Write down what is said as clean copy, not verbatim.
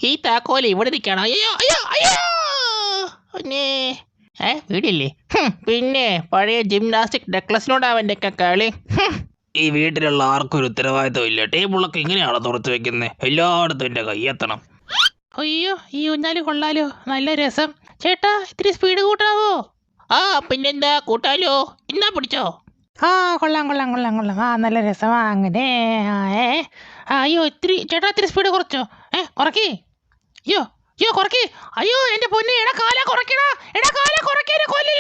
ഈ താക്കോല് ഇവിടെ നിൽക്കണം. അയ്യോ അയ്യോ അയ്യോ പിന്നെ വീടില്ലേ? പിന്നെ പഴയ ജിംനാസ്റ്റിക് നെക്ലസിനോട് അവൻ്റെ ഒക്കെ കളി. ഈ വീട്ടിലുള്ള ആർക്കും ഒരു ഉത്തരവാദിത്വം ഇല്ല. ടേബിളൊക്കെ ഇങ്ങനെയാണോ തുറച്ചു വെക്കുന്നത്? എല്ലായിടത്തും എൻ്റെ കയ്യെത്തണം. അയ്യോ ഈ ഊഞ്ഞാല് കൊള്ളാലോ, നല്ല രസം. ചേട്ടാ ഇത്തിരി സ്പീഡ് കൂട്ടാവോ? പിന്നെന്താ കൂട്ടാലോ, എന്നാ പിടിച്ചോ. കൊള്ളാം കൊള്ളാം കൊള്ളാം കൊള്ളാം. നല്ല രസമാ അങ്ങനെ. അയ്യോ ഇത്തിരി ചേട്ടാ ഇത്തിരി സ്പീഡ് കുറച്ചോ. കുറക്കി. അയ്യോ അയ്യോ കുറക്കി. അയ്യോ എൻ്റെ പൊന്നെ, എടാ കാല കുറയ്ക്കടാ, എടാ കാല കുറയ്ക്കാനെ കൊല്ലില്ല.